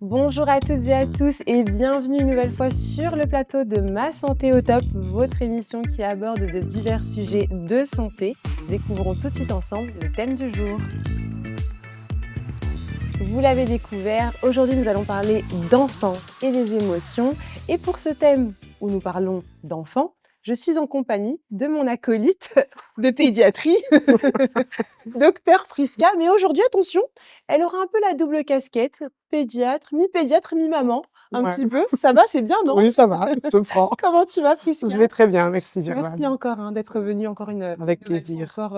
Bonjour à toutes et à tous et bienvenue une nouvelle fois sur le plateau de Ma Santé au Top, votre émission qui aborde de divers sujets de santé. Découvrons tout de suite ensemble le thème du jour. Vous l'avez découvert, aujourd'hui nous allons parler d'enfants et des émotions. Et pour ce thème où nous parlons d'enfants, je suis en compagnie de mon acolyte de pédiatrie, docteur Priska. Mais aujourd'hui, attention, elle aura un peu la double casquette, pédiatre, mi-maman, un Ouais. petit peu. Ça va, c'est bien, non? Oui, ça va, je te prends. Comment tu vas, Priska? Je vais très bien, merci Merci Germaine. encore d'être venue encore une Avec fois plaisir. encore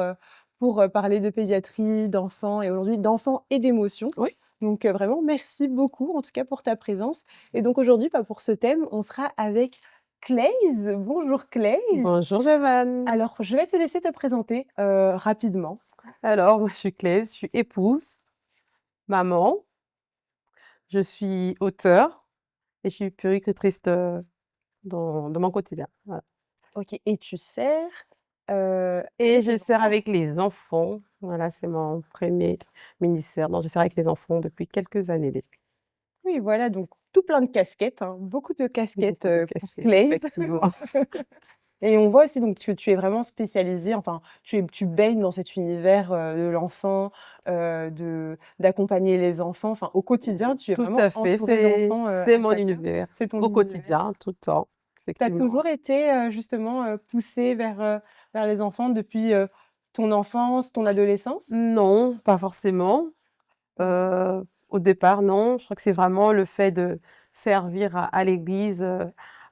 pour parler de pédiatrie, d'enfants et aujourd'hui d'enfants et d'émotions. Oui. Donc vraiment, merci beaucoup en tout cas pour ta présence. Et donc aujourd'hui, pour ce thème, on sera avec Claise. Bonjour Claise. Bonjour Javan. Alors, je vais te laisser te présenter rapidement. Alors, moi je suis Claise, je suis épouse, maman, je suis auteure et je suis puéricultrice dans mon quotidien. Voilà. Ok, et tu sers Et avec je les sers enfants. avec les enfants. Voilà, c'est mon premier ministère. Donc, je sers avec les enfants depuis quelques années déjà. Oui, voilà, donc tout plein de casquettes, beaucoup de casquettes Beaucoup de pour casquettes, Claise. effectivement. Et on voit aussi donc tu es vraiment spécialisée, enfin tu baignes dans cet univers de l'enfant, d'accompagner les enfants, enfin au quotidien tu es Tout vraiment à fait, entourée d'enfants c'est à mon chaque heure. univers, C'est ton au univers. quotidien, tout le temps, Tu as effectivement. toujours été justement poussée vers les enfants depuis ton enfance, ton adolescence? Non, pas forcément. Au départ, non. Je crois que c'est vraiment le fait de servir à l'église,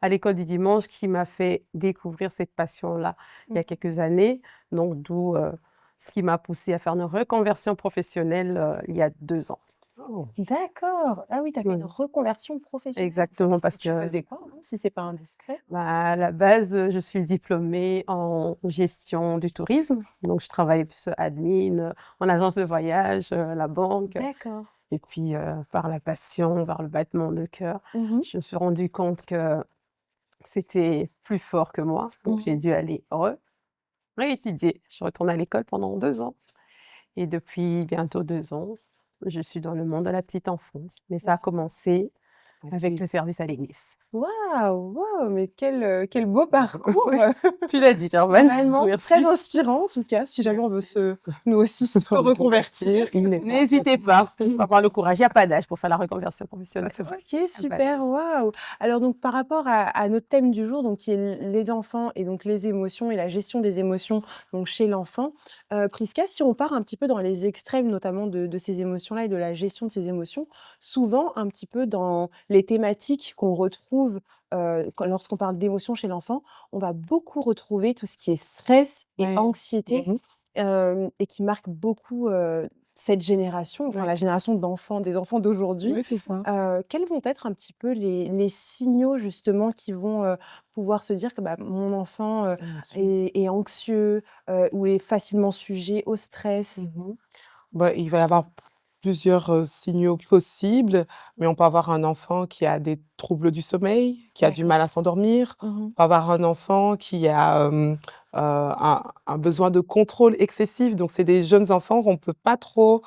à l'école du dimanche qui m'a fait découvrir cette passion-là il y a quelques années. Donc d'où, ce qui m'a poussée à faire une reconversion professionnelle, il y a 2 ans. Oh. D'accord. Ah oui, tu as fait une Mmh. reconversion professionnelle. Exactement, parce Tu que, faisais quoi avant, si c'est pas indiscret? à la base, je suis diplômée en gestion du tourisme. Donc je travaillais plus admin, en agence de voyage, la banque. D'accord. Et puis, par la passion, par le battement de cœur, Mmh. je me suis rendu compte que c'était plus fort que moi. Donc j'ai Mmh. dû aller réétudier. Je retourne à l'école pendant 2 ans et depuis bientôt 2 ans, je suis dans le monde de la petite enfance. Mais ça a commencé avec le service à l'église. Waouh, waouh, mais quel beau parcours! Ouais. Tu l'as dit, Germaine. Vraiment Merci. très inspirant en tout cas, si jamais on veut nous aussi se reconvertir. Il n'est pas N'hésitez pas, faut avoir le courage. Il y a pas d'âge pour faire la reconversion Ça, professionnelle. c'est vrai. OK, super, waouh! Alors donc par rapport à notre thème du jour, donc qui est les enfants et donc les émotions et la gestion des émotions donc chez l'enfant, Priska, si on part un petit peu dans les extrêmes notamment de ces émotions-là et de la gestion de ces émotions, souvent un petit peu dans les thématiques qu'on retrouve, lorsqu'on parle d'émotions chez l'enfant, on va beaucoup retrouver tout ce qui est stress et Ouais. anxiété, Mmh. et qui marque beaucoup, cette génération, enfin Ouais. la génération d'enfants, des enfants d'aujourd'hui. Ouais, c'est ça. Quels vont être un petit peu les signaux justement qui vont, pouvoir se dire que, mon enfant, Bien sûr. est anxieux, ou est facilement sujet au stress? Mmh. Bah, il va y avoir plusieurs, signaux possibles, mais on peut avoir un enfant qui a des troubles du sommeil, qui a du D'accord. mal à s'endormir. Mmh. On peut avoir un enfant qui a, un besoin de contrôle excessif. Donc c'est des jeunes enfants qu'on peut pas trop,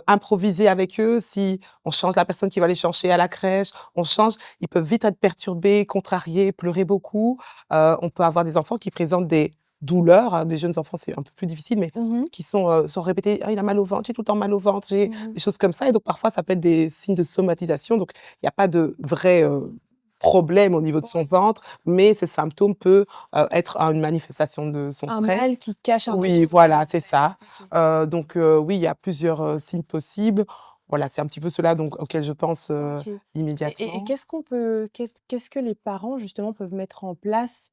improviser avec eux. Si on change la personne qui va les chercher à la crèche, on change, ils peuvent vite être perturbés, contrariés, pleurer beaucoup. On peut avoir des enfants qui présentent des douleurs, hein, des jeunes enfants, c'est un peu plus difficile, mais Mmh. qui sont répétés: «Ah, il a mal au ventre, j'ai tout le temps mal au ventre, j'ai» Mmh. des choses comme ça et donc parfois ça peut être des signes de somatisation, donc il y a pas de vrai, problème au niveau de son ventre, mais ces symptômes peut, être une manifestation de son Un stress. mal qui cache un autre Oui, mal. voilà, c'est ça. OK. Donc oui, il y a plusieurs, signes possibles. Voilà, c'est un petit peu cela donc auquel je pense, OK. Et immédiatement. qu'est-ce que les parents justement peuvent mettre en place,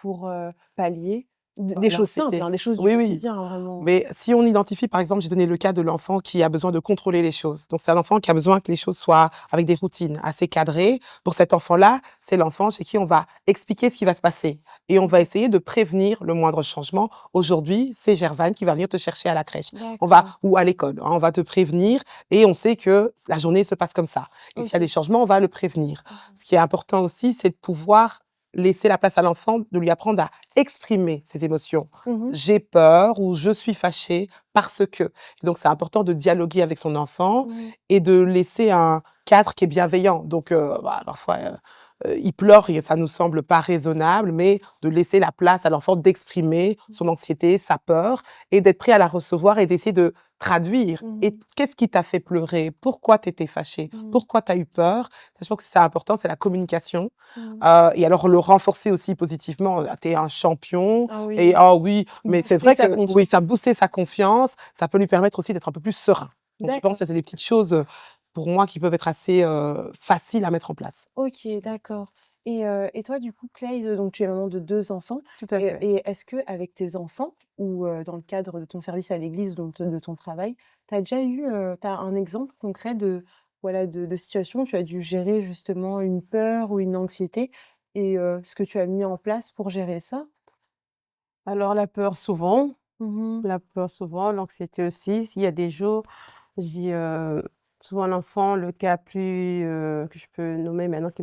pour, pallier? Des choses simples, L'anxiété. des choses du Oui, oui. quotidien, vraiment. Mais si on identifie, par exemple, j'ai donné le cas de l'enfant qui a besoin de contrôler les choses. Donc, c'est un enfant qui a besoin que les choses soient avec des routines assez cadrées. Pour cet enfant-là, c'est l'enfant chez qui on va expliquer ce qui va se passer et on va essayer de prévenir le moindre changement. Aujourd'hui, c'est Gervane qui va venir te chercher à la crèche. On va D'accord. ou à l'école, hein, on va te prévenir et on sait que la journée se passe comme ça. Et s'il y a OK. des changements, on va le prévenir. Mmh. Ce qui est important aussi, c'est de pouvoir laisser la place à l'enfant, de lui apprendre à exprimer ses émotions. Mmh. J'ai peur ou je suis fâchée parce que. Et donc c'est important de dialoguer avec son enfant Mmh. et de laisser un cadre qui est bienveillant. Donc parfois, il pleure et ça nous semble pas raisonnable, mais de laisser la place à l'enfant d'exprimer son anxiété, sa peur et d'être prêt à la recevoir et d'essayer de traduire. Et Mmh. qu'est-ce qui t'a fait pleurer? Pourquoi tu étais fâché? Mmh. Pourquoi tu as eu peur? Ça, je pense que c'est important, c'est la communication. Mmh. Et alors le renforcer aussi positivement, «Tu es un champion» Ah et oui, «Oh oui», mais c'est booster vrai sa que oui, confiance. ça boostait sa confiance, ça peut lui permettre aussi d'être un peu plus serein. Donc je pense D'accord. que c'est des petites choses, pour moi qui peuvent être assez, faciles à mettre en place. OK, d'accord. Et toi, du coup, Clays, donc tu es maman de 2 enfants Tout à fait. et est-ce qu'avec tes enfants ou dans le cadre de ton service à l'église, donc de ton travail, tu as déjà eu, tu un exemple concret de, voilà, de situation où tu as dû gérer justement une peur ou une anxiété et ce que tu as mis en place pour gérer ça? Alors Mmh. la peur souvent, l'anxiété aussi. Il y a des jours, j'ai, souvent l'enfant, le cas plus, que je peux nommer maintenant qui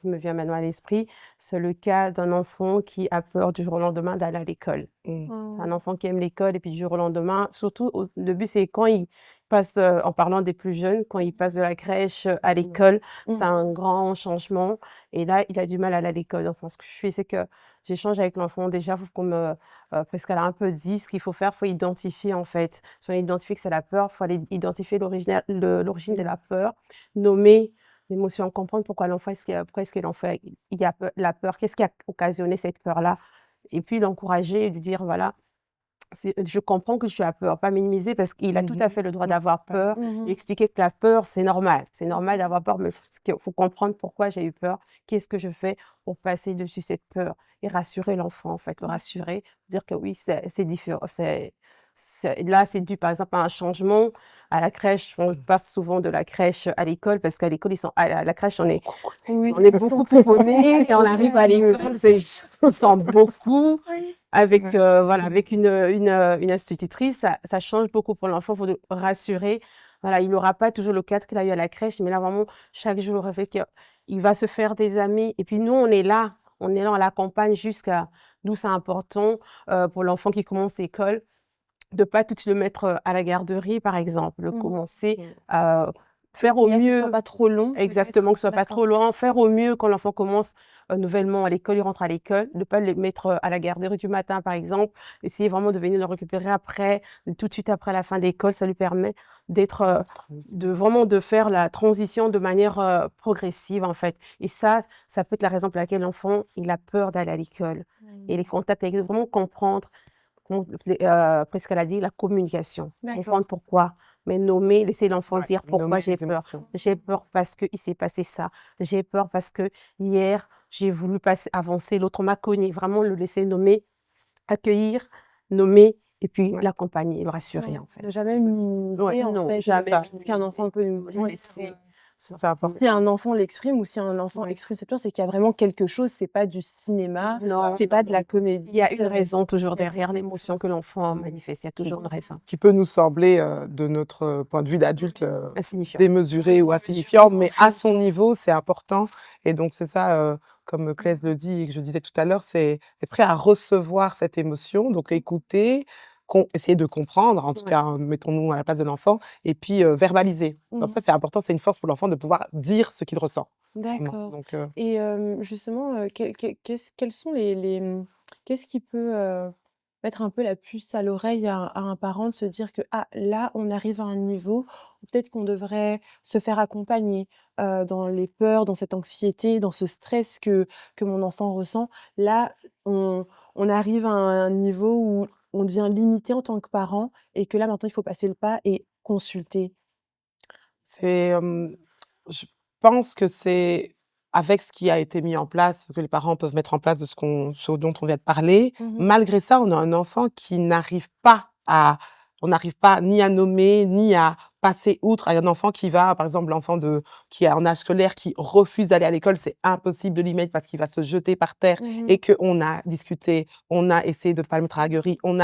me vient maintenant à l'esprit, c'est le cas d'un enfant qui a peur du jour au lendemain d'aller à l'école. Mmh. C'est un Oh. enfant qui aime l'école et puis du jour au lendemain, surtout au début, c'est quand il passe, en parlant des plus jeunes, quand il passe de la crèche, à l'école, c'est Mmh. un grand changement et là, il a du mal à aller à l'école. Donc moi, ce que je fais, c'est que j'échange avec l'enfant. Déjà, faut qu'on me parce qu'elle a un peu dit ce qu'il faut faire, faut identifier en fait. Si on identifie que c'est la peur, faut aller identifier l'origine de la peur, nommer l'émotion, comprendre pourquoi l'enfant pourquoi est-ce que l'enfant il a la peur, qu'est-ce qui a occasionné cette peur-là? Et puis l'encourager et lui dire: «Voilà, je comprends que tu as peur», pas minimiser parce qu'il a tout Mmh à mh. fait le droit Ouais, d'avoir ouais. peur, lui Mmh. expliquer que la peur, c'est normal. C'est normal d'avoir peur, mais faut comprendre pourquoi j'ai eu peur, qu'est-ce que je fais pour passer dessus cette peur et rassurer l'enfant, en fait, le rassurer, dire que oui, c'est différent, c'est là, c'est dû, par exemple, à un changement. À la crèche, on passe souvent de la crèche à l'école parce qu'à l'école, ils sont à la crèche, Oui, on est ils sont beaucoup plus pouponnés et on arrive à l'école, on sent beaucoup. oui. Avec, Ouais. voilà, avec une institutrice, ça change beaucoup pour l'enfant, faut le rassurer. Voilà, il aura pas toujours le cadre qu'il a eu à la crèche, mais là, vraiment, chaque jour, le fait qu'il va se faire des amis et puis nous, on est là, on l'accompagne jusqu'à d'où c'est important, pour l'enfant qui commence l'école, de pas tout de suite le mettre, à la garderie, par exemple. De Mmh. commencer, Mmh. faire au Et que ce soit mieux. pas trop long Exactement, peut-être? que ce soit pas D'accord. trop loin, faire au mieux quand l'enfant commence, nouvellement à l'école, il rentre à l'école, de pas les mettre, à la garderie du matin, par exemple. Essayer vraiment de venir le récupérer après, tout de suite après la fin d'école. Ça lui permet d'être, Transition. de vraiment de faire la transition de manière, progressive, en fait et ça peut être la raison pour laquelle l'enfant, il a peur d'aller à l'école et Mmh. les contacts avec vraiment comprendre. Après ce qu'elle a dit, la communication, D'accord. comprendre pourquoi, mais nommer, laisser l'enfant Ouais, dire: «Pourquoi nommer j'ai les peur? émotions. J'ai peur parce qu'il s'est passé ça. J'ai peur parce que hier, j'ai voulu passer avancer, l'autre m'a cogné». Vraiment le laisser nommer, accueillir, nommer et puis Ouais. l'accompagner, le rassurer, Ouais, en ne fait. jamais Ouais, minimiser en Non, fait, jamais ça. ce qu'un minimiser. enfant peut nous Faut dire, laisser sur C'est si important. un enfant l'exprime ou si un enfant Ouais. exprime cette peur, c'est qu'il y a vraiment quelque chose, c'est pas du cinéma, non, c'est non, pas de la non. Il y comédie, a une raison toujours il y a derrière quelque l'émotion chose. que l'enfant Mmh. manifeste. Il y a Qui toujours une raison. qui peut nous sembler, de notre, point de vue d'adulte, Insignifiant. démesuré ou insignifiant, mais à son niveau, c'est important et donc c'est ça, comme Claise le dit et que je disais tout à l'heure, c'est être prêt à recevoir cette émotion, donc écouter, essayer de comprendre, en tout Ouais. cas, mettons-nous à la place de l'enfant et puis, verbaliser. Donc Mmh. ça, c'est important, c'est une force pour l'enfant de pouvoir dire ce qu'il ressent, vraiment, D'accord donc et justement, quels sont qu'est-ce qui peut, mettre un peu la puce à l'oreille à un parent de se dire que: «Ah, là, on arrive à un niveau où peut-être qu'on devrait se faire accompagner, dans les peurs, dans cette anxiété, dans ce stress que mon enfant ressent. Là, on on arrive à un niveau où on devient limité en tant que parent et que là, maintenant, il faut passer le pas et consulter». C'est, je pense que c'est avec ce qui a été mis en place, que les parents peuvent mettre en place de ce dont on vient de parler. Mmh. Malgré ça, on a un enfant qui n'arrive pas à on n'arrive pas ni à nommer, ni à passer outre. Il y a un enfant qui va, par exemple, l'enfant qui est en âge scolaire, qui refuse d'aller à l'école, c'est impossible de l'y mettre parce qu'il va se jeter par terre Mmh. et qu'on a discuté, on a essayé de pas le mettre à la guerie, on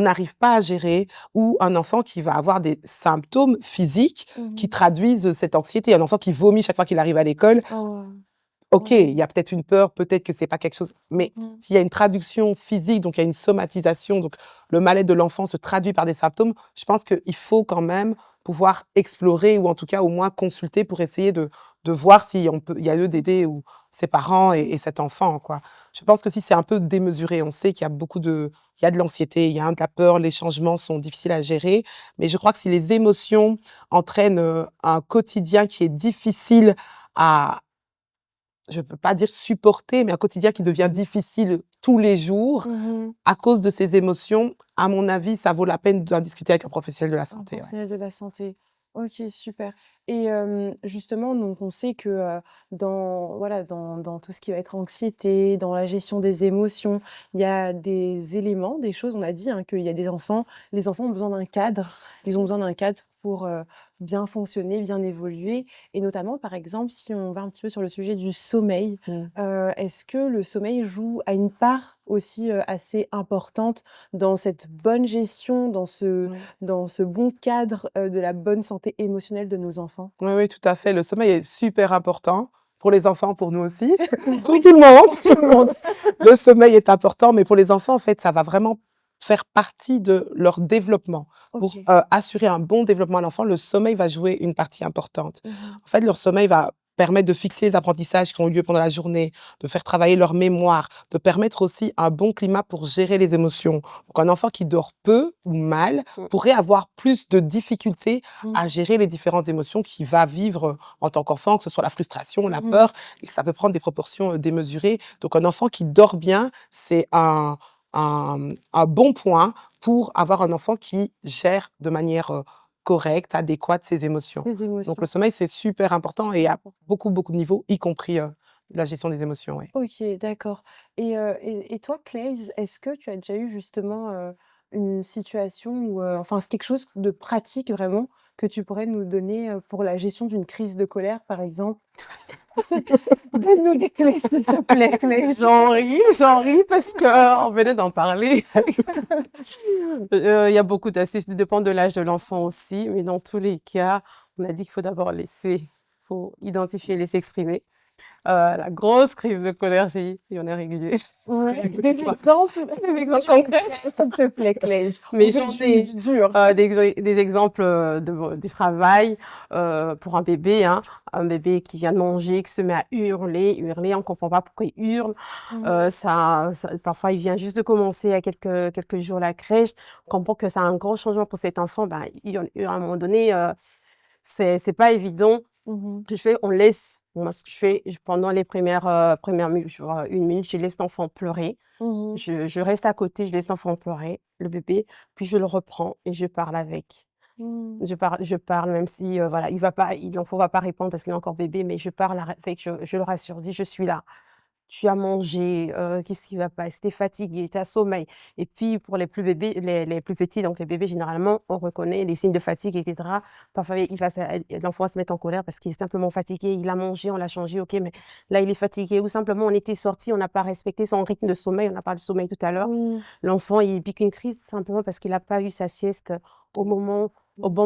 n'arrive pas à gérer. Ou un enfant qui va avoir des symptômes physiques qui Mmh. traduisent cette anxiété. Un enfant qui vomit chaque fois qu'il arrive à l'école, Oh. OK, il Ouais. y a peut-être une peur, peut-être que c'est pas quelque chose mais Mmh. s'il y a une traduction physique, donc il y a une somatisation, donc le mal-être de l'enfant se traduit par des symptômes, je pense qu'il faut quand même pouvoir explorer ou en tout cas au moins consulter pour essayer de voir si on peut il y a lieu d'aider ou ses parents et cet enfant, quoi. Je pense que si c'est un peu démesuré, on sait qu'il y a beaucoup de il y a de l'anxiété, il y a de la peur, les changements sont difficiles à gérer, mais je crois que si les émotions entraînent, un quotidien qui est difficile à je peux pas dire supporter, mais un quotidien qui devient difficile tous les jours Mmh. à cause de ces émotions, à mon avis, ça vaut la peine d'en discuter avec un professionnel de la Un santé, ouais. professionnel de la santé. OK, super et justement, donc on sait que, dans voilà, dans tout ce qui va être anxiété, dans la gestion des émotions, il y a des éléments, des choses on a dit, hein, qu'il y a des enfants les enfants ont besoin d'un cadre. Ils ont besoin d'un cadre pour, bien fonctionner, bien évoluer et notamment, par exemple, si on va un petit peu sur le sujet du sommeil, Mmh. est-ce que le sommeil joue a une part aussi, assez importante dans cette bonne gestion, Oui. dans ce bon cadre, de la bonne santé émotionnelle de nos enfants. Oui, oui, tout à fait. Le sommeil est super important pour les enfants, pour nous aussi, pour tout le monde. Pour tout le monde. Le sommeil est important, mais pour les enfants, en fait, ça va vraiment faire partie de leur développement. Pour, OK. assurer un bon développement à l'enfant, le sommeil va jouer une partie importante. Mmh. En fait, leur sommeil va permettre de fixer les apprentissages qui ont lieu pendant la journée, de faire travailler leur mémoire, de permettre aussi un bon climat pour gérer les émotions. Donc un enfant qui dort peu ou mal Mmh. pourrait avoir plus de difficultés Mmh. à gérer les différentes émotions qu'il va vivre, en tant qu'enfant, que ce soit la frustration, la Mmh. peur et que ça peut prendre des proportions, démesurées. Donc un enfant qui dort bien, c'est un bon point pour avoir un enfant qui gère de manière, correcte, adéquate ses émotions. Les Donc le émotions. sommeil, c'est super important et à D'accord. beaucoup, beaucoup de niveaux, y compris, la gestion des émotions, ouais. OK, d'accord et toi, Claise, est-ce que tu as déjà eu justement, une situation où, enfin, c'est quelque chose de pratique vraiment que tu pourrais nous donner, pour la gestion d'une crise de colère, par exemple? Donne-nous des clés, s'il te plaît, Claise. J'en ris parce qu'on venait d'en parler. Il y a beaucoup d'astuces, ça dépend de l'âge de l'enfant aussi, mais dans tous les cas, on a dit qu'il faut d'abord faut identifier, laisser exprimer. La grosse crise de colère, j'ai eu, il y en a régulier. Ouais, des Des exemples, exemples concrets. s'il te plaît, Claise. On Mais veut j'en ai, du dur. des exemples, du travail, pour un bébé, hein. Un bébé qui vient de manger, qui se met à hurler, on comprend pas pourquoi il hurle. Mmh. Parfois, il vient juste de commencer à quelques jours la crèche. On comprend que c'est un grand changement pour cet enfant. Ben, à un moment donné, c'est pas évident. Mmh. Ce que je fais, moi, ce que je fais, pendant les premières minutes, genre 1 minute, je laisse l'enfant pleurer. Mmh. Je reste à côté, je laisse l'enfant pleurer, le bébé, puis je le reprends et je parle avec. Mmh. Je parle même si, voilà, l'enfant va pas répondre parce qu'il est encore bébé, mais je parle avec, je le rassure, dis: «Je suis là. Tu as mangé, qu'est-ce qui va pas? Est-ce que tu es fatigué? Tu as sommeil?» Et puis pour les plus bébés, les plus petits, donc les bébés généralement, on reconnaît les signes de fatigue et cetera. Parfois l'enfant va se mettre en colère parce qu'il est simplement fatigué, il a mangé, on l'a changé, OK, mais là il est fatigué ou simplement on était sortis, on n'a pas respecté son rythme de sommeil, on a parlé de sommeil tout à l'heure. Oui. L'enfant, il pique une crise simplement parce qu'il a pas eu sa sieste au bon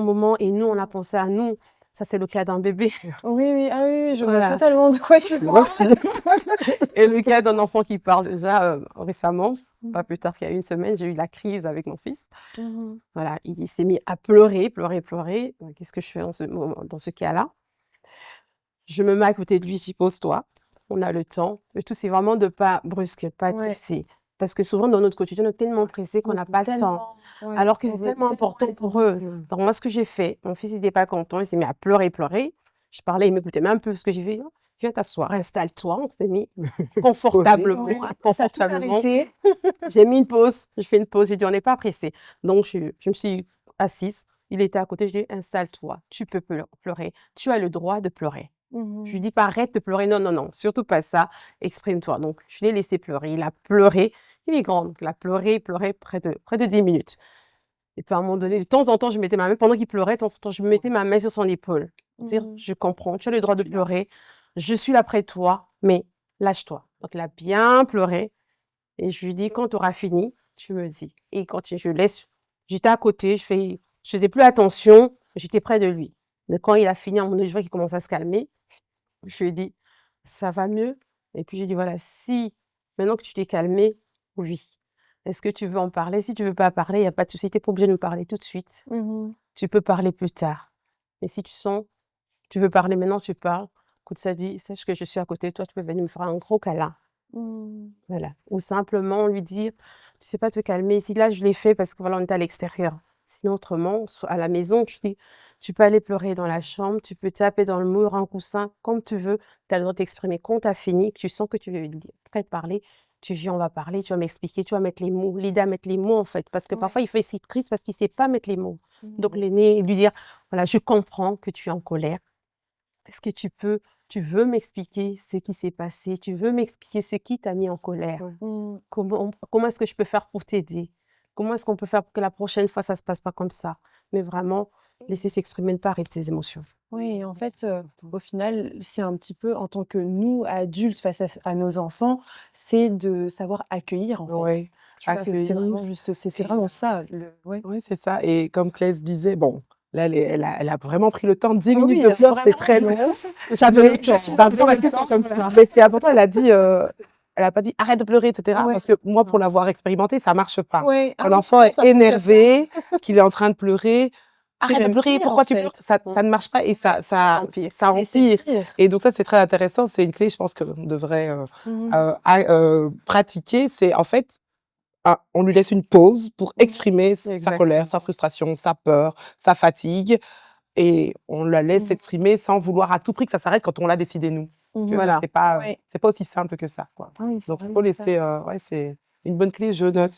moment et nous, on a pensé à nous. Ça, c'est le cas d'un bébé. Oui, oui, ah oui, oui, je vois Voilà. totalement de quoi tu Moi parles. aussi. Et le cas d'un enfant qui parle déjà, récemment, pas Mmh. plus tard qu'il y a 1 semaine, j'ai eu la crise avec mon fils. Mmh. Voilà, il s'est mis à pleurer, pleurer, pleurer. Qu'est-ce que je fais dans ce cas-là? Je me mets à côté de lui, je dis: «Pose-toi, on a le temps». Le tout, c'est vraiment de pas brusquer, pas être Ouais. pressé. Parce que souvent dans notre quotidien, on est tellement pressé qu'on Oui, n'a pas le temps. tellement, ouais, Alors que on c'est veut tellement tellement important aller pour eux. Donc moi, ce que j'ai fait, mon fils, il était pas content, il s'est mis à pleurer, pleurer. Je parlais, il m'écoutait même peu. Ce que j'ai fait: «Viens t'asseoir, installe-toi». On s'est mis Poser. confortablement, Ouais, tu tout confortablement. arrêté. J'ai mis une pause, je fais une pause, j'ai dit: «On n'est pas pressé». Donc je me suis assise, il était à côté, je dis: «Installe-toi, tu peux pleurer, tu as le droit de pleurer». Je lui Mmh. dis pas: «Arrête de pleurer». Non, non, non, surtout pas ça, exprime-toi. Donc je l'ai laissé pleurer, il a pleuré, il est grand, donc il a pleuré, pleuré près de 10 minutes. Et puis à un moment donné, de temps en temps, je mettais ma main pendant qu'il pleurait, de temps en temps, je mettais ma main sur son épaule. Dire: Mmh. «Je comprends, tu as le droit de pleurer, je suis là près de toi, mais lâche-toi». Donc il a bien pleuré et je lui dis: «Quand tu auras fini, tu me dis». Et quand j'étais à côté, je faisais plus attention, j'étais près de lui. Mais quand il a fini, à un moment donné, je vois qu'il commence à se calmer, je lui ai dit: ça va mieux? Et puis j'ai dit: «Voilà, si maintenant que tu t'es calmée, oui. Est-ce que tu veux en parler? Si tu veux pas parler, il y a pas de souci, tu es pas obligée de me parler tout de suite. Mmh. Tu peux parler plus tard. Et si tu sens tu veux parler maintenant, tu parles. Écoute, ça dit sache que je suis à côté de toi, tu peux venir me faire un gros câlin». Mmh. Voilà. Ou simplement lui dire: «Tu sais pas te calmer». Si là, je l'ai fait parce que voilà, on était à l'extérieur. Sinon autrement, soit à la maison, tu dis: «Tu peux aller pleurer dans la chambre, tu peux taper dans le mur, un coussin, comme tu veux. Tu as le droit de t'exprimer. Quand tu as fini, que tu sens que tu es prêt de parler, tu viens, on va parler, tu vas m'expliquer, tu vas mettre les mots». L'aider à mettre les mots, en fait, parce que Ouais. parfois, il fait cette crise parce qu'il sait pas mettre les mots. Donc Mmh. l'aîné, lui dire: «Voilà, je comprends que tu es en colère. Est-ce que tu veux m'expliquer ce qui s'est passé? Tu veux m'expliquer ce qui t'a mis en colère? Ouais. Mmh. Comment est-ce que je peux faire pour t'aider? Comment est-ce qu'on peut faire pour que la prochaine fois, ça se passe pas comme ça?» Mais vraiment, laisser s'exprimer, ne pas arrêter ses émotions. Oui, et en fait, au final, c'est un petit peu en tant que nous, adultes, face à nos enfants, c'est de savoir accueillir, en fait. Ouais, Je pense que c'est accueillir vraiment juste c'est et vraiment ça, le ouais. ouais, c'est ça et comme Claire disait, bon, là, elle a vraiment pris le temps. 10 Ah minutes oui, de pleurs, c'est vraiment, très long. J'avais le temps. J'avais le temps comme ça. Mais c'est important, elle a pas dit: «Arrête de pleurer» et cetera, ouais, parce que moi, non. pour l'avoir expérimenté, ça marche pas. Ouais, Quand ah oui, l'enfant non, est ça fonctionne pas. énervé, qu'il est en train de pleurer: C'est «Arrête de même pleurer, pire, en pourquoi tu pleures?» fait. Ça ne marche pas et Ça empire. ça C'est empire pire. et donc ça, c'est très intéressant. C'est une clé, je pense qu'on devrait, Mmh. pratiquer. C'est en fait, on lui laisse une pause pour Mmh. exprimer sa colère, sa Exactement. frustration, sa peur, sa fatigue et on la laisse Mmh. s'exprimer sans vouloir à tout prix que ça s'arrête quand on l'a décidé nous. Parce que Mmh. Voilà. Ouais. c'est pas aussi simple que ça, quoi. Ah oui, c'est Donc il faut vraiment ça. laisser, ouais, c'est une bonne clé, je note.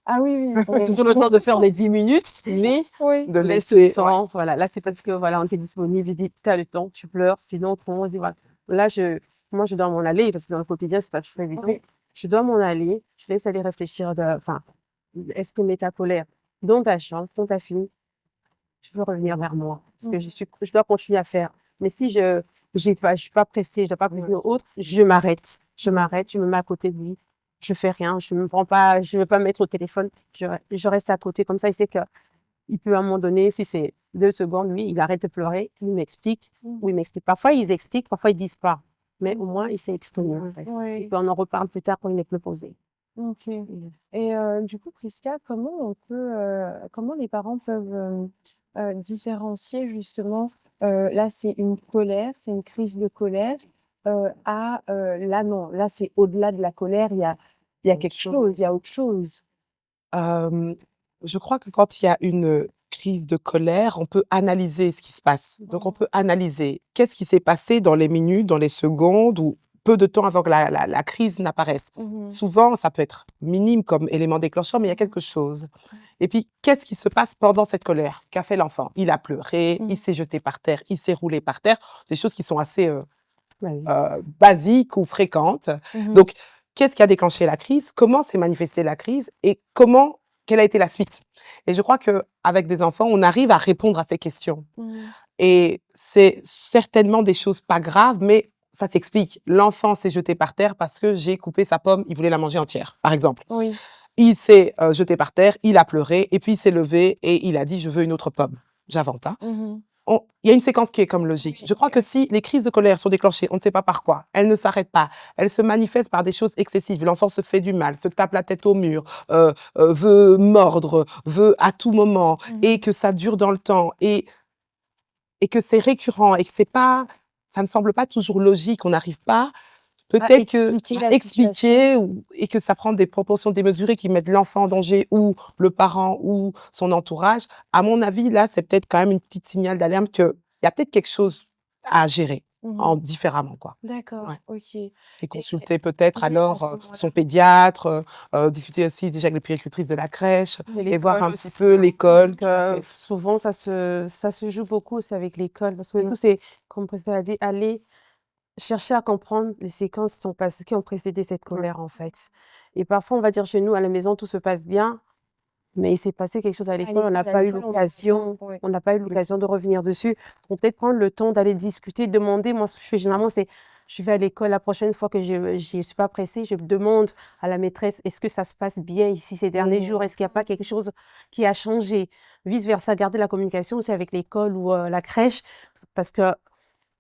Ah oui, oui. Toujours le temps de faire les 10 minutes, mais Oui. De laisse le laisser ouais. temps. Voilà, là, c'est parce que voilà, on était disponible. Je dis: «Tu as le temps, tu pleures, sinon autrement», je dis: «Voilà». Là, moi, je dois m'en aller parce que dans le quotidien, c'est pas toujours évident. Oui. Je dois m'en aller, je laisse aller réfléchir enfin, exprimer ta colère dans ta chambre, quand tu as fini, tu veux revenir vers moi. Parce que Mmh. je dois continuer à faire. Mais si je suis pas pressée, je dois pas presser aux autres, je m'arrête. Je m'arrête, je me mets à côté de lui. Je fais rien, je veux pas me mettre au téléphone. Je reste à côté. Comme ça, il sait que il peut à un moment donné, si c'est 2 secondes, lui, il arrête de pleurer, il m'explique Mmh. ou il m'explique. Parfois, ils expliquent, parfois, ils disent pas. Mais Mmh. au moins, il s'est exprimé, en fait. Et Oui. puis, on en reparle plus tard quand il n'est plus posé. OK. Yes. Et du coup, Prisca, comment les parents peuvent, différencier justement, là, c'est une colère, c'est une crise de colère, là non, là, c'est au-delà de la colère, il y a Autre quelque chose. chose, il y a autre chose? Hem, je crois que quand il y a une crise de colère, on peut analyser ce qui se passe. Donc on Mmh. peut analyser qu'est-ce qui s'est passé dans les minutes, dans les secondes ou peu de temps avant que la crise n'apparaisse. Mmh. Souvent, ça peut être minime comme élément déclenchant, mais il y a Mmh. quelque chose. Et puis, qu'est-ce qui se passe pendant cette colère? Qu'a fait l'enfant? Il a pleuré, Mmh. il s'est jeté par terre, il s'est roulé par terre. Des choses qui sont assez, Vas-y. basiques ou fréquentes. Mmh. Donc, qu'est-ce qui a déclenché la crise? Comment s'est manifestée la crise? Et quelle a été la suite? Et je crois qu'avec des enfants, on arrive à répondre à ces questions. Mmh. Et c'est certainement des choses pas graves, mais ça s'explique. L'enfant s'est jeté par terre parce que j'ai coupé sa pomme, il voulait la manger entière, par exemple. Oui. Il s'est, jeté par terre, il a pleuré et puis il s'est levé et il a dit: «Je veux une autre pomme». J'invente, hein. Mmh. Il y a une séquence qui est comme logique. Je crois que si les crises de colère sont déclenchées, on ne sait pas par quoi, elles ne s'arrêtent pas, elles se manifestent par des choses excessives. L'enfant se fait du mal, se tape la tête au mur, veut mordre, veut à tout moment Mmh. et que ça dure dans le temps et que c'est récurrent et que c'est pas ça ne semble pas toujours logique. On n'arrive pas À peut-être que expliquer à la situation. expliquer et que ça prend des proportions démesurées qui mettent l'enfant en danger ou le parent ou son entourage. À mon avis, là, c'est peut-être quand même une petite signal d'alarme qu'il y a peut-être quelque chose à gérer Mmh. en différemment, quoi. D'accord, Ouais OK. et Et consulter peut-être oui, à alors, ce moment-là. son pédiatre, discuter aussi déjà avec les puéricultrices de la crèche Et et voir l'école un petit aussi, peu hein, parce l'école. que souvent ça se joue beaucoup aussi avec l'école parce que Mmh. tout c'est comme Priscilla a dit, aller chercher à comprendre les séquences qui ont précédé cette Ouais. colère, en fait. Et parfois, on va dire chez nous, à la maison, tout se passe bien, mais il s'est passé quelque chose à À l'école, l'école, oui. on n'a pas eu l'occasion de revenir dessus. Donc peut-être prendre le temps d'aller discuter, demander. Moi, ce que je fais généralement, c'est je vais à l'école la prochaine fois que je suis pas pressée, je demande à la maîtresse: «Est-ce que ça se passe bien ici ces derniers jours? Mmh. Est-ce qu'il y a pas quelque chose qui a changé?» Vice versa, garder la communication aussi avec l'école ou la crèche parce que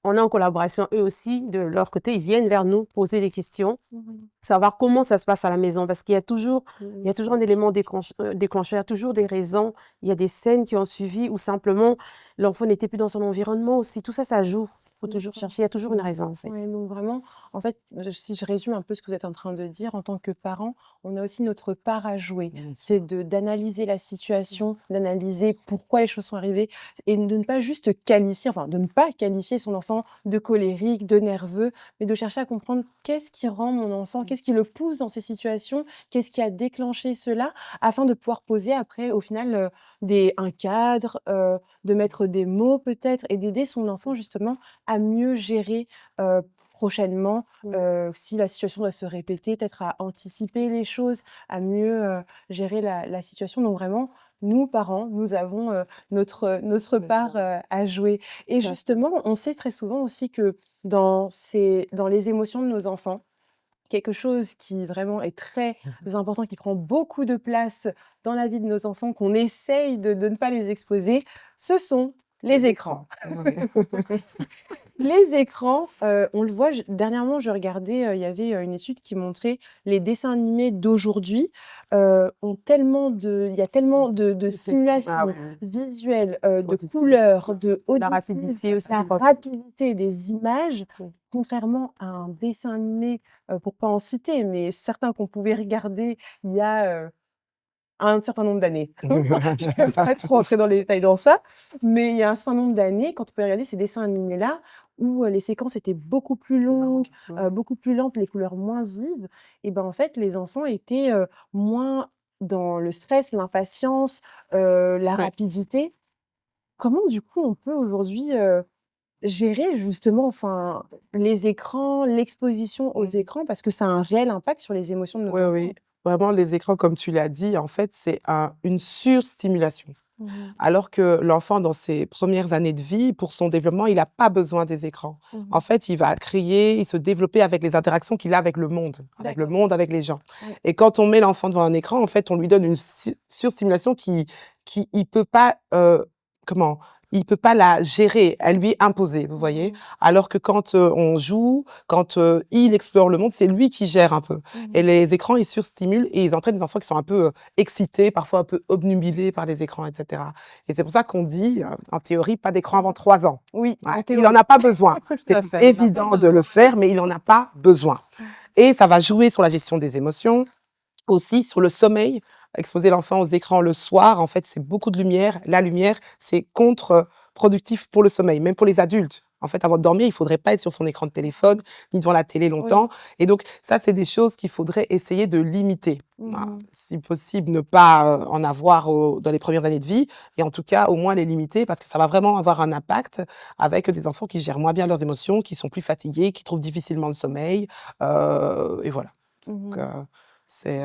on est en collaboration, eux aussi, de leur côté, ils viennent vers nous poser des questions, Mmh. savoir comment ça se passe à la maison, parce qu'il y a toujours, il y a C'est toujours un élément déclencheur, il y a toujours des raisons, il y a des scènes qui ont suivi, ou simplement l'enfant n'était plus dans son environnement aussi. Tout ça, ça joue. Il faut toujours d'accord. chercher, il y a toujours une raison, en fait. Ouais, donc vraiment, en fait, si je résume un peu ce que vous êtes en train de dire, en tant que parent, on a aussi notre part à jouer. Bien C'est sûr. d'analyser la situation, d'analyser pourquoi les choses sont arrivées et de ne pas juste qualifier, enfin, de ne pas qualifier son enfant de colérique, de nerveux, mais de chercher à comprendre qu'est-ce qui rend mon enfant, qu'est-ce qui le pousse dans ces situations, qu'est-ce qui a déclenché cela, afin de pouvoir poser après, au final, un cadre, de mettre des mots peut-être et d'aider son enfant justement à mieux gérer, prochainement, Mmh. si la situation doit se répéter, peut-être à anticiper les choses, à mieux, gérer la situation. Donc vraiment, nous, parents, nous avons, notre part, à jouer et Tout à fait. justement, on sait très souvent aussi que dans les émotions de nos enfants, quelque chose qui vraiment est très important, qui prend beaucoup de place dans la vie de nos enfants, qu'on essaye de ne pas les exposer, ce sont les Les écrans. écrans. Oui. Les écrans, on le voit, dernièrement, je regardais, il y avait, une étude qui montrait les dessins animés d'aujourd'hui, ont tellement il y a tellement de Ah oui, stimulation oui. visuelle, de Auditive. couleurs, de La auditive, rapidité aussi. la rapidité des images, Mmh. contrairement à un dessin animé, pour pas en citer, mais certains qu'on pouvait regarder il y a, un certain nombre d'années. Je vais pas trop rentrer dans les détails dans ça, mais il y a un certain nombre d'années, quand on peut regarder ces dessins animés-là, où, les séquences étaient beaucoup plus longues, Lente, ouais. beaucoup plus lentes, les couleurs moins vives et ben, en fait, les enfants étaient, moins dans le stress, l'impatience, la Ouais. rapidité. Comment du coup on peut aujourd'hui, gérer justement, enfin, les écrans, l'exposition aux Mmh. écrans? Parce que ça a un réel impact sur les émotions de nos Oui, oui. enfants. Vraiment, les écrans, comme tu l'as dit, en fait, c'est une surstimulation. Mmh. Alors que l'enfant, dans ses premières années de vie, pour son développement, il n'a pas besoin des écrans. En Mmh. fait, il va créer et se développer avec les interactions qu'il a D'accord. avec les gens. Ouais. Et quand on met l'enfant devant un écran, en fait, on lui donne une surstimulation qui il peut pas, comment? Il peut pas la gérer, elle lui est imposée, vous voyez? Mmh. Alors que quand, on joue, quand, il explore le monde, c'est lui qui gère un peu. Et Mmh. les écrans, ils surstimulent et ils entraînent des enfants qui sont un peu, excités, parfois un peu obnubilés par les écrans et cetera. Et c'est pour ça qu'on dit, en théorie, pas d'écran avant 3 ans. Oui, Ouais, en il en théorie. a pas besoin. Tout C'est à fait. On n'a pas évident de besoin. le faire, mais il en a pas besoin. Et ça va jouer sur la gestion des émotions, aussi sur le sommeil. Exposer l'enfant aux écrans le soir, en fait, c'est beaucoup de lumière. La lumière, c'est contre-productif pour le sommeil, même pour les adultes. En fait, avant de dormir, il faudrait pas être sur son écran de téléphone, ni devant la télé Oui. longtemps. Et donc, ça, c'est des choses qu'il faudrait essayer de limiter. Voilà. Mmh. Si possible, ne pas en avoir dans les premières années de vie, et en tout cas, au moins les limiter, parce que ça va vraiment avoir un impact avec des enfants qui gèrent moins bien leurs émotions, qui sont plus fatigués, qui trouvent difficilement le sommeil. Et voilà. Donc, Mmh. c'est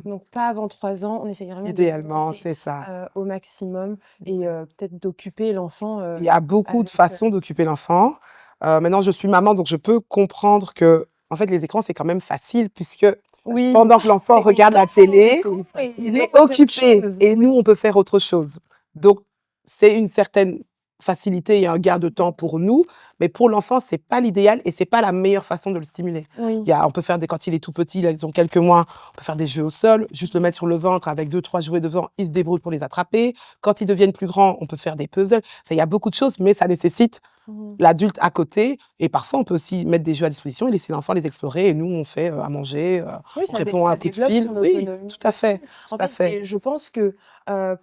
Donc pas avant 3 ans, on essaye vraiment de idéalement, limiter, c'est ça. au maximum et peut-être d'occuper l'enfant, Il y a beaucoup de avec, façons d'occuper l'enfant. Maintenant, je suis maman, donc je peux comprendre que, en fait, les écrans, c'est quand même facile puisque oui, pendant que l'enfant c'est regarde la évident, télé, et il l'enfant est peut faire autre occupé chose. et nous, Oui. on peut faire autre chose. Donc, c'est une certaine facilité et un gain de temps pour nous, mais pour l'enfant, c'est pas l'idéal et c'est pas la meilleure façon de le stimuler. Oui. On peut faire quand il est tout petit, là, ils ont quelques mois, on peut faire des jeux au sol, juste le mettre sur le ventre avec 2, 3 jouets devant, il se débrouille pour les attraper. Quand ils deviennent plus grands, on peut faire des puzzles. Enfin, il y a beaucoup de choses, mais ça nécessite Mmh. l'adulte à côté. Et parfois, on peut aussi mettre des jeux à disposition et laisser l'enfant les explorer. Et nous, on fait à manger, Oui, on répond à ça un coup de développe fil. son Oui, autonomie tout à aussi. fait, tout En à fait, fait. et je pense que,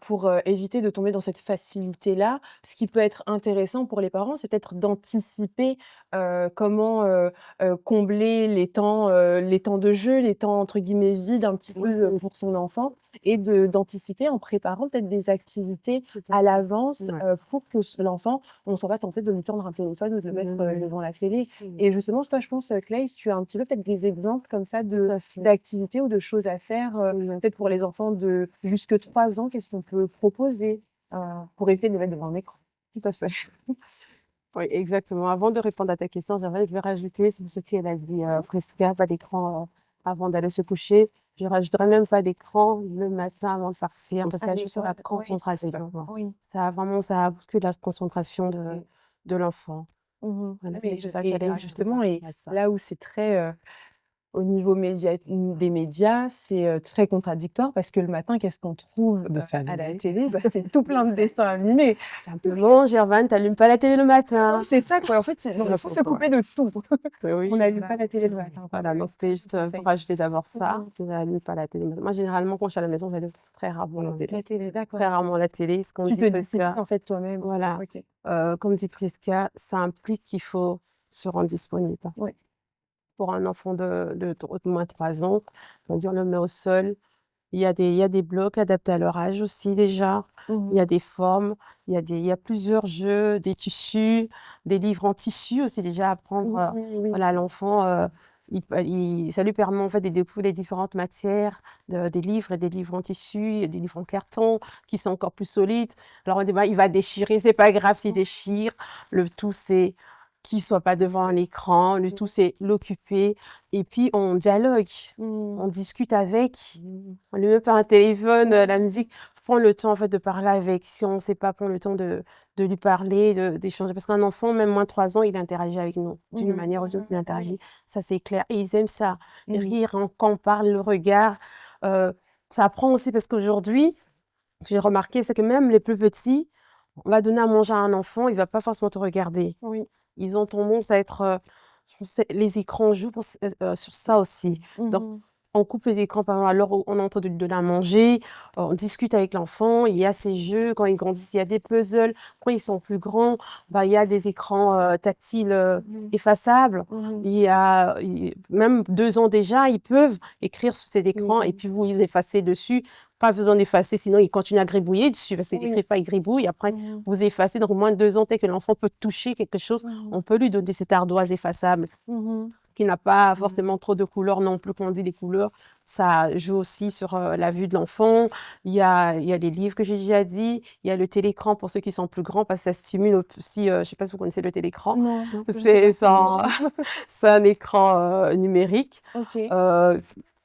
pour, éviter de tomber dans cette facilité-là, ce qui peut être intéressant pour les parents, c'est peut-être d'anticiper, comment, combler les temps de jeu, les temps entre guillemets «vides» un petit peu, Oui, pour son enfant et d'anticiper en préparant peut-être des activités Tout à à fait. l'avance, Ouais. pour que l'enfant, on ne soit pas tenté de lui tendre un téléphone ou de le mettre, oui, devant la télé. Mmh. Et justement, toi, je pense, Clay, tu as un petit peu peut-être des exemples comme ça Tout de à fait. d'activités ou de choses à faire, Mmh. peut-être pour les enfants de jusque 3 ans, qu'est-ce qu'on peut proposer, pour éviter de les mettre devant un écran? Tout à fait. Oui, exactement. Avant de répondre à ta question, je vais rajouter sur ce qu'elle a dit, Prisca, pas d'écran, avant d'aller se coucher. Je rajouterais même pas d'écran le matin avant de partir, parce que À ça joue sur la l'école, oui, concentration. complètement. oui. Ça bouscule la concentration de l'enfant. Mmh. Voilà, Ah c'était mais juste ça que j'allais et rajouter par justement et rapport à ça. là où c'est très, au niveau des médias, c'est, très contradictoire parce que le matin, qu'est-ce qu'on trouve, Dessin à la animé. télé? Bah, c'est tout plein de dessins animés. Simplement, Gervane, t'allumes pas la télé le matin. C'est ça quoi, en fait, c'est non, il faut se N'importe quoi. couper de tout. On Oui, n'allume pas voilà. la télé le matin, quoi. Voilà, donc c'était juste, pour Conseil. rajouter d'abord Mmh ça, mh. je n'allume pas la télé. Moi, généralement, quand je suis à la maison, j'allume très rarement la télé. La télé, Très d'accord. rarement la télé. Ce qu'on Tu dit te disciplines Prisca, en fait toi-même. voilà, OK. comme dit Prisca, ça implique qu'il faut se rendre disponible. Ouais. Pour un enfant de moins de 3 ans, on va dire, on le met au sol. Il y a des blocs adaptés à leur âge aussi déjà. Il Mmh. y a des formes, il y a plusieurs jeux, des tissus, des livres en tissu aussi déjà à apprendre, Oui, oui. voilà, à l'enfant, ça lui permet en fait de découvrir les différentes matières, des livres et des livres en tissu, et des livres en carton qui sont encore plus solides. Alors on dit, bah, il va déchirer, c'est pas grave s'il déchire. Le tout, c'est qu'il soit pas devant un écran. Le tout, c'est l'occuper. Et puis, on dialogue, Mmh. on discute avec. Mmh. On lui met pas un téléphone, la musique. Prendre le temps, en fait, de parler avec. Si on ne sait pas, prendre le temps de lui parler, d'échanger. Parce qu'un enfant, même moins de 3 ans, il interagit avec nous. D'une Mmh. manière ou d'une autre, il interagit. Ça, c'est clair. Et ils aiment ça. Mmh. Rire quand on parle, le regard. Ça apprend aussi parce qu'aujourd'hui, j'ai remarqué, c'est que même les plus petits, on va donner à manger à un enfant, il va pas forcément te regarder. Oui. Ils ont tendance à être, les écrans jouent sur ça aussi. Donc, Mmh. on coupe les écrans pendant l'heure où on est en train de lui donner à manger, on discute avec l'enfant, il y a ces jeux, quand ils grandissent, il y a des puzzles. Quand ils sont plus grands, bah, il y a des écrans tactiles Mmh. effaçables. Mmh. Même 2 ans déjà, ils peuvent écrire sur ces écrans et Oui. puis vous effacer dessus. Pas besoin d'effacer, sinon ils continuent à gribouiller dessus parce qu'ils Oui. n'écrivent pas, ils gribouillent. Après, Mmh. vous effacez. Donc, au moins de 2 ans, dès que l'enfant peut toucher quelque chose, Mmh. on peut lui donner cette ardoise effaçable Mmh. qui n'a pas forcément trop de couleurs non plus. Quand on dit les couleurs, ça joue aussi sur la vue de l'enfant. Il y a les livres que j'ai déjà dit. Il y a le télécran pour ceux qui sont plus grands parce que ça stimule aussi. Je ne sais pas si vous connaissez le télécran. Non, je sais C'est pas. c'est un écran numérique. OK. Euh,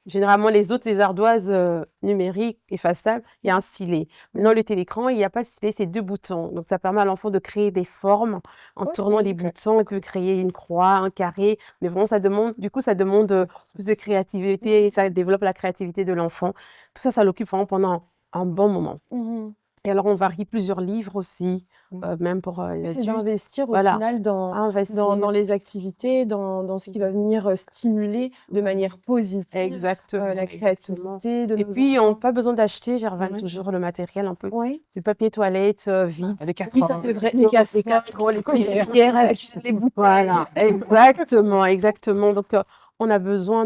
Généralement, les ardoises numériques effaçables, il y a un stylet. Maintenant, le télécran, il n'y a pas de stylet, c'est 2 boutons. Donc, ça permet à l'enfant de créer des formes en tournant les OK. boutons. Il peut créer une croix, un carré. Mais vraiment, ça demande plus de créativité. Ça développe la créativité de l'enfant. Tout ça, ça l'occupe vraiment pendant un bon moment. Mmh. Et alors, on varie plusieurs livres aussi, Mmh. même pour les C'est adultes. d'investir au Voilà, final à dans investir. les activités, dans ce qui va venir, stimuler de manière positive, Exactement, la exactement. créativité de Et nos puis, on n'a enfants. pas besoin d'acheter, Gervane, Ouais. toujours le matériel un peu. Oui. Du papier toilette vide. Les Oui, casseroles. ça c'est vrai. Non, les casseroles, les cuillères. cuillères à la cuisine, les bouteilles. Voilà, exactement, exactement. Donc, on a besoin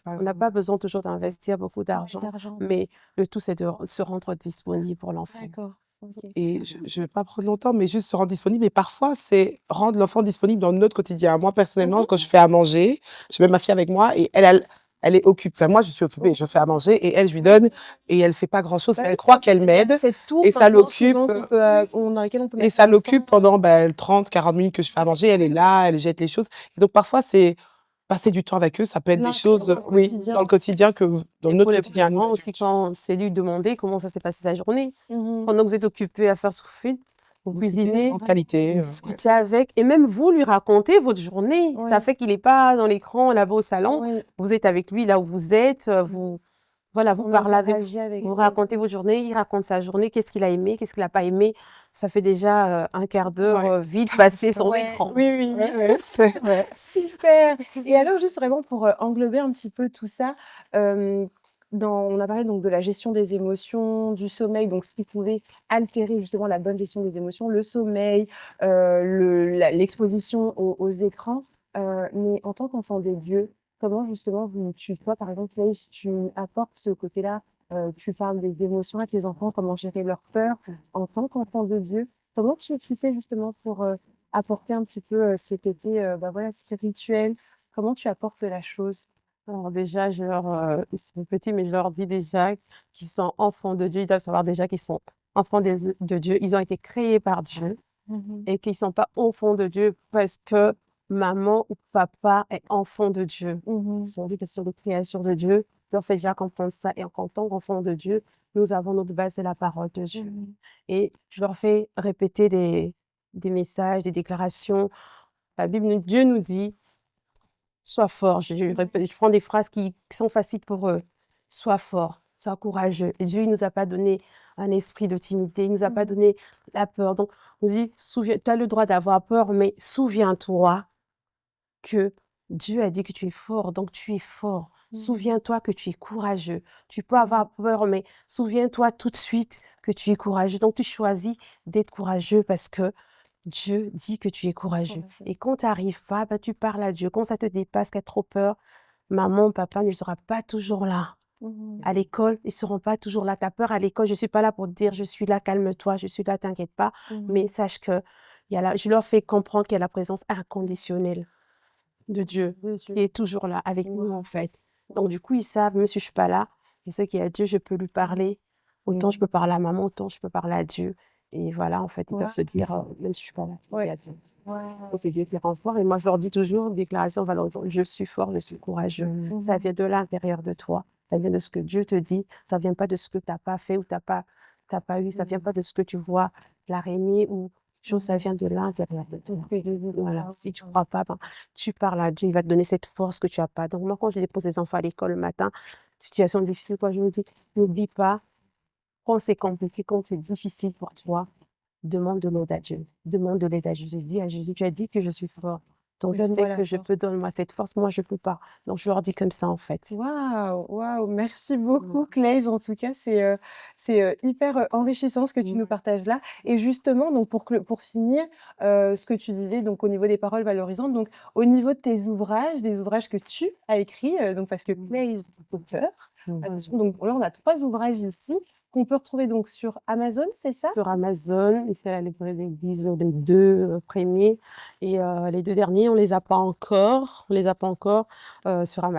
on n'a pas besoin toujours d'investir beaucoup d'argent, D'argent. mais le tout, c'est de se rendre disponible pour l'enfant. D'accord. OK. Et je ne vais pas prendre longtemps, mais juste se rendre disponible. Et parfois, c'est rendre l'enfant disponible dans notre quotidien. Moi, personnellement, quand je fais à manger, j'ai même ma fille avec moi et elle est occupée. Enfin, moi, je suis occupée, je fais à manger et elle, je lui donne et elle fait pas grand-chose. Bah Elle oui, croit qu'elle m'aide cette tour et ça maintenant l'occupe. souvent qu'on peut, dans laquelle on peut Et mettre ça l'enfant. l'occupe pendant 30, 40 minutes que je fais à manger. Elle est là, elle jette les choses. Et donc, parfois, c'est passer du temps avec eux. Ça peut être des L'inclure choses, dans le oui, quotidien. dans le quotidien dans Et notre pour les quotidien. à nous, parents aussi, adultes. quand c'est lui demander comment ça s'est passé sa journée. Mmh. Pendant que vous êtes occupé à faire ce que vous faites, vous cuisinez, En qualité. vous Ouais. discutez avec, et même vous lui racontez votre journée. Ouais. Ça fait qu'il n'est pas dans l'écran là-bas au salon. Oui. Vous êtes avec lui là où vous êtes. Voilà, vous On parlez avec, interagit avec vous lui. racontez votre journée, il raconte sa journée, qu'est-ce qu'il a aimé, qu'est-ce qu'il n'a pas aimé. Ça fait déjà un quart d'heure Ouais. vite passé sans Ouais. écran. Oui, oui, oui. Ouais, ouais, c'est vrai. Super! Et alors juste vraiment pour, englober un petit peu tout ça, on a parlé donc de la gestion des émotions, du sommeil, donc ce qui pouvait altérer justement la bonne gestion des émotions, le sommeil, l'exposition aux écrans, mais en tant qu'enfant de Dieu, comment justement toi par exemple Laïs, tu apportes ce côté-là, tu parles des émotions avec les enfants, comment gérer leurs peurs en tant qu'enfant de Dieu. Comment tu fais justement pour, apporter un petit peu, ce côté, bah, voilà, spirituel? Comment tu apportes la chose? Alors déjà, ils sont petits, mais je leur dis déjà qu'ils sont enfants de Dieu. Ils doivent savoir déjà qu'ils sont enfants de Dieu. Ils ont été créés par Dieu Mmh. et qu'ils ne sont pas enfants de Dieu parce que maman ou papa est enfant de Dieu. Mmh. Ils sont dit que ce sont des créatures de Dieu. Ils leur fait déjà comprendre ça. Et en tant qu'enfants de Dieu, nous avons notre base, c'est la parole de Dieu. Mmh. Et je leur fais répéter des messages, des déclarations La Bible, Dieu nous dit, sois fort. Je prends des phrases qui sont faciles pour eux. Sois fort, sois courageux. Et Dieu, il nous a pas donné un esprit de timidité, il nous a pas donné la peur. Donc, on dit, tu as le droit d'avoir peur, mais souviens-toi que Dieu a dit que tu es fort, donc tu es fort. Souviens-toi que tu es courageux. Tu peux avoir peur, mais souviens-toi tout de suite que tu es courageux. Donc, tu choisis d'être courageux parce que Dieu dit que tu es courageux. Et quand tu n'arrives pas, bah, tu parles à Dieu. Quand ça te dépasse, qu'il y a trop peur, maman, papa ne sera pas toujours là. À l'école, ils ne seront pas toujours là. Tu as peur à l'école, je ne suis pas là pour te dire, je suis là, calme-toi, je suis là, t'inquiète pas. Mais sache que je leur fais comprendre qu'il y a la présence inconditionnelle de Dieu qui est toujours là avec nous, en fait. Donc, du coup, ils savent, même si je ne suis pas là, je sais qu'il y a Dieu, je peux lui parler. Autant je peux parler à maman, autant je peux parler à Dieu. Et voilà, en fait, ils doivent se dire, même si je ne suis pas là, il y a Dieu. C'est Dieu qui rend fort. Et moi, je leur dis toujours, déclaration valorisante, je suis fort, je suis courageux. Ça vient de l'intérieur de toi. Ça vient de ce que Dieu te dit. Ça ne vient pas de ce que tu n'as pas fait ou tu n'as pas eu. Ça ne vient pas de ce que tu vois, l'araignée ou chose, ça vient de l'intérieur de toi. Voilà. Si tu ne crois pas, ben, tu parles à Dieu, il va te donner cette force que tu n'as pas. Donc, moi, quand je dépose les enfants à l'école le matin, situation difficile, quoi, je me dis, n'oublie pas, quand c'est compliqué, quand c'est difficile pour toi, demande de l'aide à Dieu. Demande de l'aide à Jésus. Dis à Jésus, tu as dit que je suis fort. Donc, je sais que je peux donner moi cette force. Moi, je ne peux pas. Donc, je leur dis comme ça, en fait. Waouh, merci beaucoup, Claise. En tout cas, c'est hyper enrichissant ce que tu nous partages là. Et justement, donc pour finir, ce que tu disais donc au niveau des paroles valorisantes, donc au niveau de tes ouvrages, des ouvrages que tu as écrits, donc parce que Claise est auteur. Attention, donc là, on a 3 ouvrages ici qu'on peut retrouver donc sur Amazon, c'est ça? Sur Amazon, ici à la librairie de l'église, les 2 premiers. Et les 2 derniers, on les a pas encore. On les a pas encore sur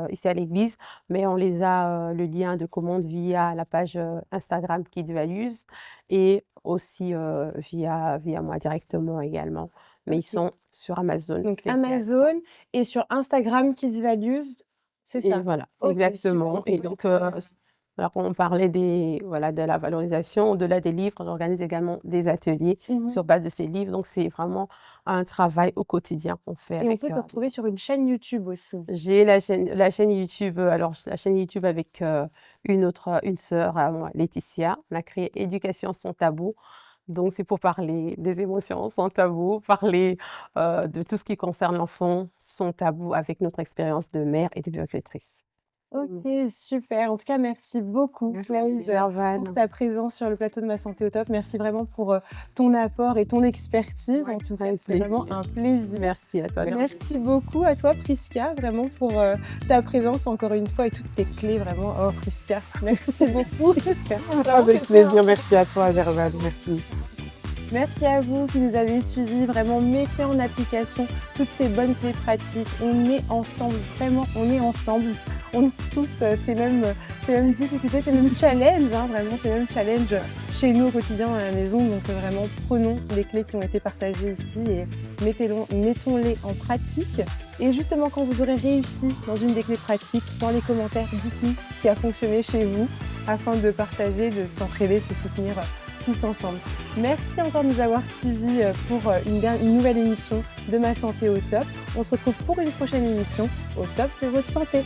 ici à l'église, mais on les a le lien de commande via la page Instagram Kids Values et aussi via moi directement également. Mais ils sont sur Amazon. Donc Amazon et sur Instagram Kids Values, c'est ça? Et voilà, Ok, exactement. super. Et donc, alors on parlait de la valorisation, au-delà des livres, j'organise également des ateliers sur base de ces livres. Donc, c'est vraiment un travail au quotidien qu'on fait. Et on peut te retrouver sur une chaîne YouTube aussi. J'ai la chaîne YouTube, la chaîne YouTube avec une sœur à moi, Laetitia. On a créé Éducation sans tabou. Donc, c'est pour parler des émotions sans tabou, parler de tout ce qui concerne l'enfant sans tabou avec notre expérience de mère et de puéricultrice. Ok, super. En tout cas, merci beaucoup, Claise, Gervane. pour ta présence sur le plateau de Ma Santé au Top. Merci vraiment pour ton apport et ton expertise. En tout cas, c'est vraiment un plaisir. Merci à toi. Merci beaucoup à toi, Prisca, vraiment pour ta présence encore une fois et toutes tes clés, vraiment. Oh, Prisca, merci beaucoup. Avec plaisir, merci à toi, Gervane, merci. Merci à vous qui nous avez suivis. Vraiment, mettez en application toutes ces bonnes clés pratiques. On est ensemble, vraiment, on est ensemble. On a tous ces mêmes difficultés, ces mêmes challenges, vraiment ces mêmes challenges chez nous au quotidien à la maison. Donc vraiment, prenons les clés qui ont été partagées ici et mettons-les en pratique. Et justement, quand vous aurez réussi dans une des clés pratiques, dans les commentaires, dites-nous ce qui a fonctionné chez vous afin de partager, de s'entraider, se soutenir tous ensemble. Merci encore de nous avoir suivis pour une nouvelle émission de Ma Santé au Top. On se retrouve pour une prochaine émission au top de votre santé.